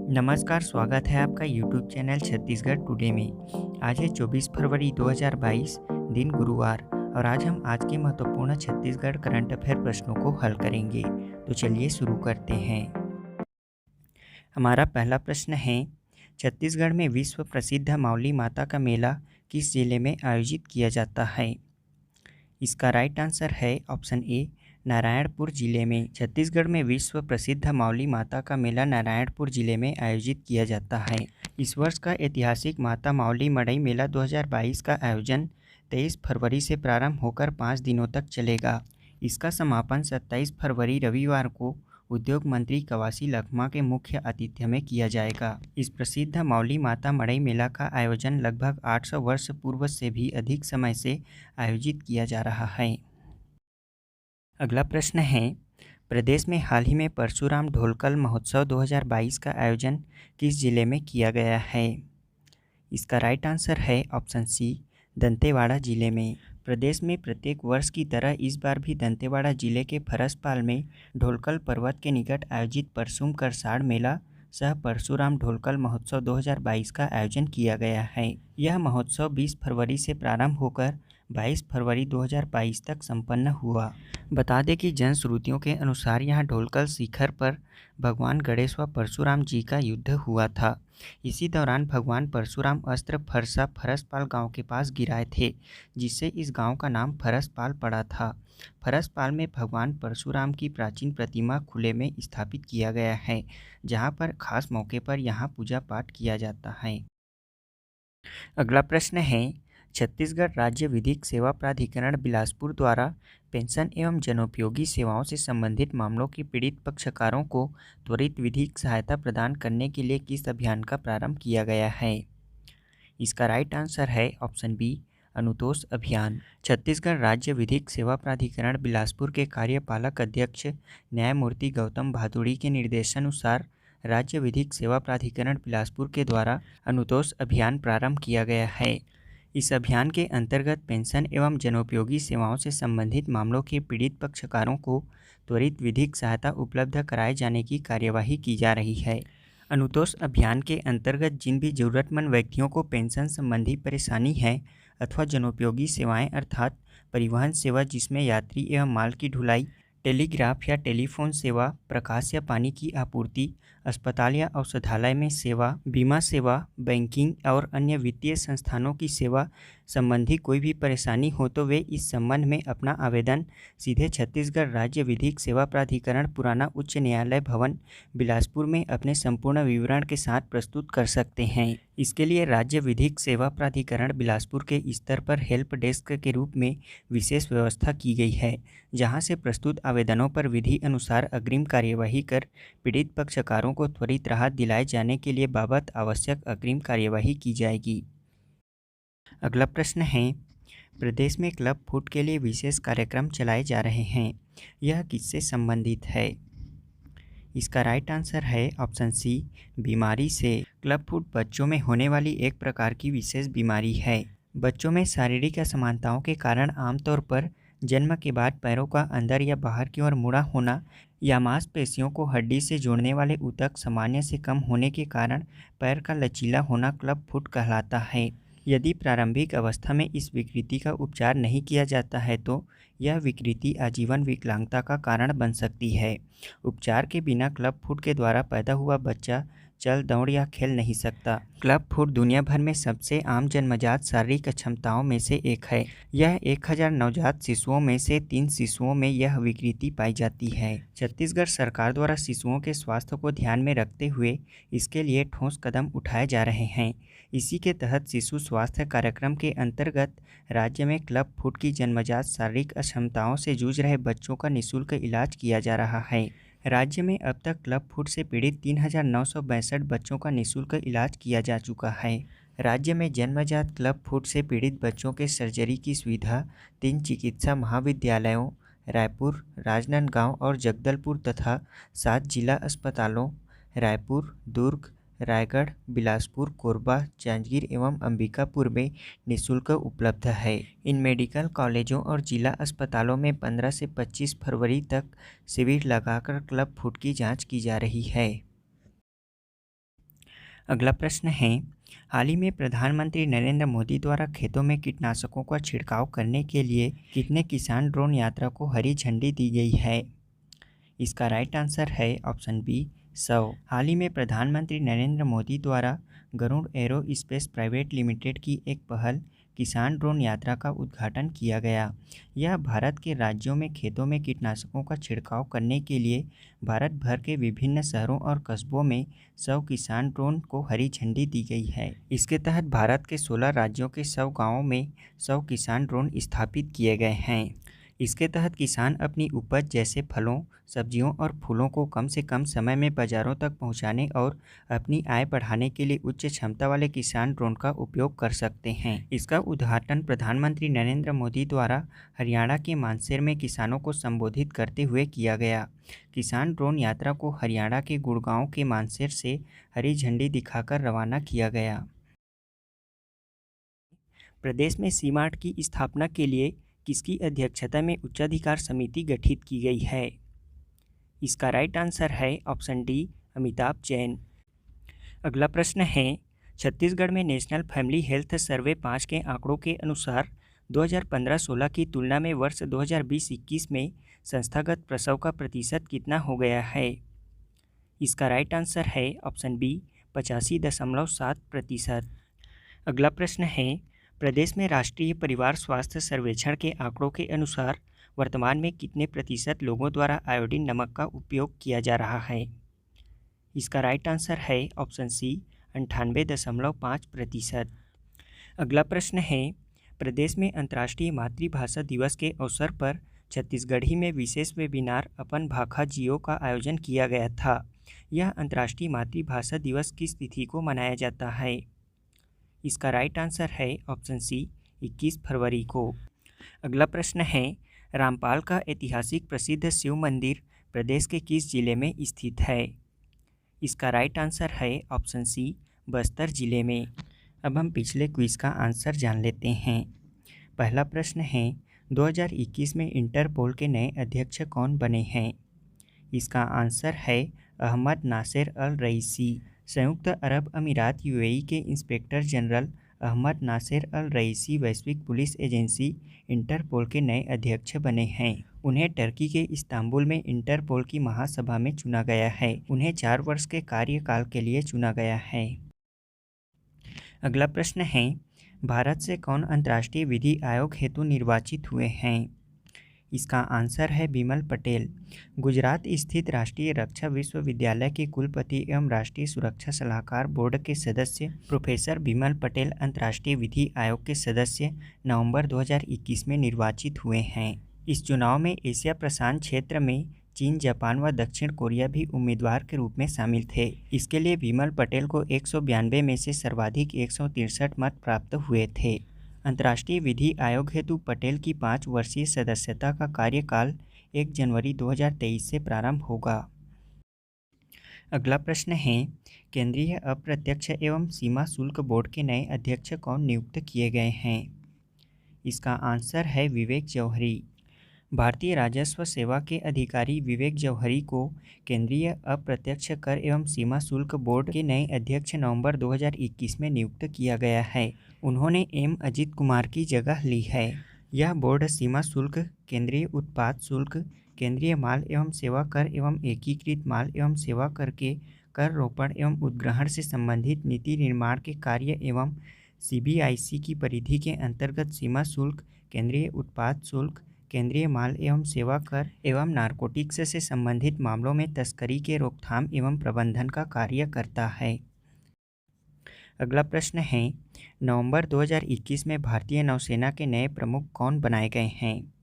नमस्कार, स्वागत है आपका यूट्यूब चैनल छत्तीसगढ़ टुडे में। आज है 24 फरवरी 2022, दिन गुरुवार, और आज हम आज के महत्वपूर्ण छत्तीसगढ़ करंट अफेयर प्रश्नों को हल करेंगे। तो चलिए शुरू करते हैं। हमारा पहला प्रश्न है, छत्तीसगढ़ में विश्व प्रसिद्ध मावली माता का मेला किस जिले में आयोजित किया जाता है? इसका राइट आंसर है ऑप्शन ए, नारायणपुर जिले में। छत्तीसगढ़ में विश्व प्रसिद्ध मावली माता का मेला नारायणपुर जिले में आयोजित किया जाता है। इस वर्ष का ऐतिहासिक माता मावली मड़ई मेला 2022 का आयोजन 23 फरवरी से प्रारंभ होकर 5 दिनों तक चलेगा। इसका समापन 27 फरवरी रविवार को उद्योग मंत्री कवासी लखमा के मुख्य आतिथ्य में किया जाएगा। इस प्रसिद्ध मावली माता मड़ई मेला का आयोजन लगभग 800 वर्ष पूर्व से भी अधिक समय से आयोजित किया जा रहा है। अगला प्रश्न है, प्रदेश में हाल ही में परशुराम ढोलकल महोत्सव 2022 का आयोजन किस जिले में किया गया है? इसका राइट आंसर है ऑप्शन सी, दंतेवाड़ा जिले में। प्रदेश में प्रत्येक वर्ष की तरह इस बार भी दंतेवाड़ा जिले के फरसपाल में ढोलकल पर्वत के निकट आयोजित परसुम करसाड़ मेला सह परशुराम ढोलकल महोत्सव 2022 का आयोजन किया गया है। यह महोत्सव 20 फरवरी से प्रारंभ होकर 22 फरवरी 2022 तक संपन्न हुआ। बता दें कि जनश्रुतियों के अनुसार यहाँ ढोलकल शिखर पर भगवान गणेश व परशुराम जी का युद्ध हुआ था। इसी दौरान भगवान परशुराम अस्त्र फरसा फरसपाल गांव के पास गिराए थे, जिससे इस गांव का नाम फरसपाल पड़ा था। फरसपाल में भगवान परशुराम की प्राचीन प्रतिमा खुले में स्थापित किया गया है, जहां पर खास मौके पर यहां पूजा पाठ किया जाता है। अगला प्रश्न है, छत्तीसगढ़ राज्य विधिक सेवा प्राधिकरण बिलासपुर द्वारा पेंशन एवं जनोपयोगी सेवाओं से संबंधित मामलों के पीड़ित पक्षकारों को त्वरित विधिक सहायता प्रदान करने के लिए किस अभियान का प्रारंभ किया गया है? इसका राइट आंसर है ऑप्शन बी, अनुतोष अभियान। छत्तीसगढ़ राज्य विधिक सेवा प्राधिकरण बिलासपुर के कार्यपालक अध्यक्ष न्यायमूर्ति गौतम भादुड़ी के निर्देशानुसार राज्य विधिक सेवा प्राधिकरण बिलासपुर के द्वारा अनुतोष अभियान प्रारंभ किया गया है। इस अभियान के अंतर्गत पेंशन एवं जनोपयोगी सेवाओं से संबंधित मामलों के पीड़ित पक्षकारों को त्वरित विधिक सहायता उपलब्ध कराए जाने की कार्यवाही की जा रही है। अनुतोष अभियान के अंतर्गत जिन भी जरूरतमंद व्यक्तियों को पेंशन संबंधी परेशानी है अथवा जनोपयोगी सेवाएं अर्थात परिवहन सेवा जिसमें यात्री एवं माल की ढुलाई, टेलीग्राफ या टेलीफोन सेवा, प्रकाश या पानी की आपूर्ति, अस्पताल या औषधालय में सेवा, बीमा सेवा, बैंकिंग और अन्य वित्तीय संस्थानों की सेवा संबंधी कोई भी परेशानी हो तो वे इस संबंध में अपना आवेदन सीधे छत्तीसगढ़ राज्य विधिक सेवा प्राधिकरण पुराना उच्च न्यायालय भवन बिलासपुर में अपने संपूर्ण विवरण के साथ प्रस्तुत कर सकते हैं। इसके लिए राज्य विधिक सेवा प्राधिकरण बिलासपुर के स्तर पर हेल्प डेस्क के रूप में विशेष व्यवस्था की गई है, जहां से प्रस्तुत आवेदनों पर विधि अनुसार अग्रिम कार्यवाही कर पीड़ित पक्षकारों को त्वरित राहत दिलाए जाने के लिए बाबत आवश्यक अग्रिम कार्यवाही की जाएगी। अगला प्रश्न है, प्रदेश में क्लब फूड के लिए विशेष कार्यक्रम चलाए जा रहे हैं, यह किससे संबंधित है? इसका राइट आंसर है ऑप्शन सी, बीमारी से। क्लब फूड बच्चों में होने वाली एक प्रकार की विशेष बीमारी है। बच्चों में शारीरिक असमानताओं के कारण आमतौर पर जन्म के बाद पैरों का अंदर या बाहर की ओर मुड़ा होना या मांसपेशियों को हड्डी से जोड़ने वाले ऊतक सामान्य से कम होने के कारण पैर का लचीला होना क्लब फुट कहलाता है। यदि प्रारंभिक अवस्था में इस विकृति का उपचार नहीं किया जाता है तो यह विकृति आजीवन विकलांगता का कारण बन सकती है। उपचार के बिना क्लब फुट के द्वारा पैदा हुआ बच्चा चल दौड़ या खेल नहीं सकता। क्लब फुट दुनिया भर में सबसे आम जन्मजात शारीरिक अक्षमताओं में से एक है। यह 1000 नवजात शिशुओं में से 3 शिशुओं में यह विकृति पाई जाती है। छत्तीसगढ़ सरकार द्वारा शिशुओं के स्वास्थ्य को ध्यान में रखते हुए इसके लिए ठोस कदम उठाए जा रहे हैं। इसी के तहत शिशु स्वास्थ्य कार्यक्रम के अंतर्गत राज्य में क्लब फुट की जन्मजात शारीरिक अक्षमताओं से जूझ रहे बच्चों का निःशुल्क इलाज किया जा रहा है। राज्य में अब तक क्लब फुट से पीड़ित 3962 बच्चों का निःशुल्क इलाज किया जा चुका है। राज्य में जन्मजात क्लब फुट से पीड़ित बच्चों के सर्जरी की सुविधा 3 चिकित्सा महाविद्यालयों रायपुर, राजनांदगांव और जगदलपुर तथा 7 जिला अस्पतालों रायपुर, दुर्ग, रायगढ़, बिलासपुर, कोरबा, जांजगीर एवं अंबिकापुर में निःशुल्क उपलब्ध है। इन मेडिकल कॉलेजों और जिला अस्पतालों में 15 से 25 फरवरी तक शिविर लगाकर क्लब फुट की जांच की जा रही है। अगला प्रश्न है, हाल ही में प्रधानमंत्री नरेंद्र मोदी द्वारा खेतों में कीटनाशकों का छिड़काव करने के लिए कितने किसान ड्रोन यात्रा को हरी झंडी दी गई है? इसका राइट आंसर है ऑप्शन बी 100। हाल ही में प्रधानमंत्री नरेंद्र मोदी द्वारा Garuda aerospace private limited की एक पहल किसान ड्रोन यात्रा का उद्घाटन किया गया। यह भारत के राज्यों में खेतों में कीटनाशकों का छिड़काव करने के लिए भारत भर के विभिन्न शहरों और कस्बों में 100 किसान ड्रोन को हरी झंडी दी गई है। इसके तहत भारत के 16 राज्यों के 100 गाँवों में 100 किसान ड्रोन स्थापित किए गए हैं। इसके तहत किसान अपनी उपज जैसे फलों, सब्जियों और फूलों को कम से कम समय में बाज़ारों तक पहुंचाने और अपनी आय बढ़ाने के लिए उच्च क्षमता वाले किसान ड्रोन का उपयोग कर सकते हैं। इसका उद्घाटन प्रधानमंत्री नरेंद्र मोदी द्वारा हरियाणा के मानसेर में किसानों को संबोधित करते हुए किया गया। किसान ड्रोन यात्रा को हरियाणा के गुड़गांव के मानसेर से हरी झंडी दिखाकर रवाना किया गया। प्रदेश में सी-मार्ट की स्थापना के लिए किसकी अध्यक्षता में उच्चाधिकार समिति गठित की गई है? इसका राइट आंसर है ऑप्शन डी अमिताभ जैन। अगला प्रश्न है, छत्तीसगढ़ में नेशनल फैमिली हेल्थ सर्वे 5 के आंकड़ों के अनुसार 2015-16 की तुलना में वर्ष 2020-21 में संस्थागत प्रसव का प्रतिशत कितना हो गया है? इसका राइट आंसर है ऑप्शन बी 85.7%। अगला प्रश्न है, प्रदेश में राष्ट्रीय परिवार स्वास्थ्य सर्वेक्षण के आंकड़ों के अनुसार वर्तमान में कितने प्रतिशत लोगों द्वारा आयोडीन नमक का उपयोग किया जा रहा है? इसका राइट आंसर है ऑप्शन सी 98.5%। अगला प्रश्न है, प्रदेश में अंतर्राष्ट्रीय मातृभाषा दिवस के अवसर पर छत्तीसगढ़ी में विशेष वेबिनार अपन भाखा जियो का आयोजन किया गया था। यह अंतर्राष्ट्रीय मातृभाषा दिवस किस तिथि को मनाया जाता है? इसका राइट आंसर है ऑप्शन सी 21 फरवरी को। अगला प्रश्न है, रामपाल का ऐतिहासिक प्रसिद्ध शिव मंदिर प्रदेश के किस जिले में स्थित है? इसका राइट आंसर है ऑप्शन सी बस्तर जिले में। अब हम पिछले क्विज का आंसर जान लेते हैं। पहला प्रश्न है, 2021 में इंटरपोल के नए अध्यक्ष कौन बने हैं? इसका आंसर है अहमद नासिर अल रईसी। संयुक्त अरब अमीरात यूएई के इंस्पेक्टर जनरल अहमद नासिर अल रईसी वैश्विक पुलिस एजेंसी इंटरपोल के नए अध्यक्ष बने हैं। उन्हें टर्की के इस्तांबुल में इंटरपोल की महासभा में चुना गया है। उन्हें 4 वर्ष के कार्यकाल के लिए चुना गया है। अगला प्रश्न है, भारत से कौन अंतर्राष्ट्रीय विधि आयोग हेतु निर्वाचित हुए हैं? इसका आंसर है बिमल पटेल। गुजरात स्थित राष्ट्रीय रक्षा विश्वविद्यालय के कुलपति एवं राष्ट्रीय सुरक्षा सलाहकार बोर्ड के सदस्य प्रोफेसर बिमल पटेल अंतर्राष्ट्रीय विधि आयोग के सदस्य नवंबर 2021 में निर्वाचित हुए हैं। इस चुनाव में एशिया प्रशांत क्षेत्र में चीन, जापान व दक्षिण कोरिया भी उम्मीदवार के रूप में शामिल थे। इसके लिए बिमल पटेल को 192 में से सर्वाधिक 163 मत प्राप्त हुए थे। अंतर्राष्ट्रीय विधि आयोग हेतु पटेल की 5 वर्षीय सदस्यता का कार्यकाल 1 जनवरी 2023 से प्रारंभ होगा। अगला प्रश्न है, केंद्रीय अप्रत्यक्ष एवं सीमा शुल्क बोर्ड के नए अध्यक्ष कौन नियुक्त किए गए हैं? इसका आंसर है विवेक जौहरी। भारतीय राजस्व सेवा के अधिकारी विवेक जौहरी को केंद्रीय अप्रत्यक्ष कर एवं सीमा शुल्क बोर्ड के नए अध्यक्ष नवंबर 2021 में नियुक्त किया गया है। उन्होंने एम अजित कुमार की जगह ली है। यह बोर्ड सीमा शुल्क, केंद्रीय उत्पाद शुल्क, केंद्रीय माल एवं सेवा कर एवं एकीकृत माल एवं सेवा कर के कर रोपण एवं उद्ग्रहण से संबंधित नीति निर्माण के कार्य एवं सीबीआईसी की परिधि के अंतर्गत सीमा शुल्क, केंद्रीय उत्पाद शुल्क, केंद्रीय माल एवं सेवा कर एवं नारकोटिक्स से संबंधित मामलों में तस्करी के रोकथाम एवं प्रबंधन का कार्य करता है। अगला प्रश्न है, नवंबर 2021 में भारतीय नौसेना के नए प्रमुख कौन बनाए गए हैं?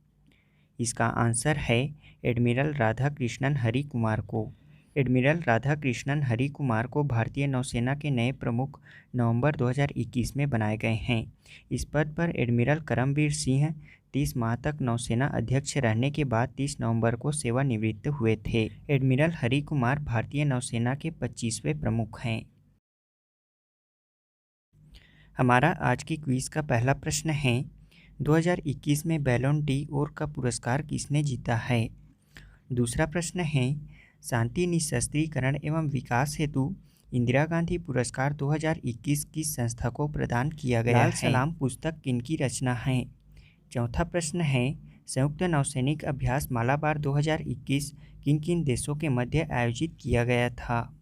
इसका आंसर है एडमिरल राधाकृष्णन हरि कुमार को। एडमिरल राधाकृष्णन हरि कुमार को भारतीय नौसेना के नए प्रमुख नवंबर 2021 में बनाए गए हैं। इस पद पर एडमिरल करमबीर सिंह 30 माह तक नौसेना अध्यक्ष रहने के बाद 30 नवंबर को सेवानिवृत्त हुए थे। एडमिरल हरि कुमार भारतीय नौसेना के 25वें प्रमुख हैं। हमारा आज की क्विज का पहला प्रश्न है, 2021 में बैलोन डी ओर का पुरस्कार किसने जीता है? दूसरा प्रश्न है, शांति निःशस्त्रीकरण एवं विकास हेतु इंदिरा गांधी पुरस्कार 2021 किस संस्था को प्रदान किया गया है? लाल सलाम पुस्तक किनकी रचना है? चौथा प्रश्न है, संयुक्त नौसैनिक अभ्यास मालाबार 2021 किन किन देशों के मध्य आयोजित किया गया था?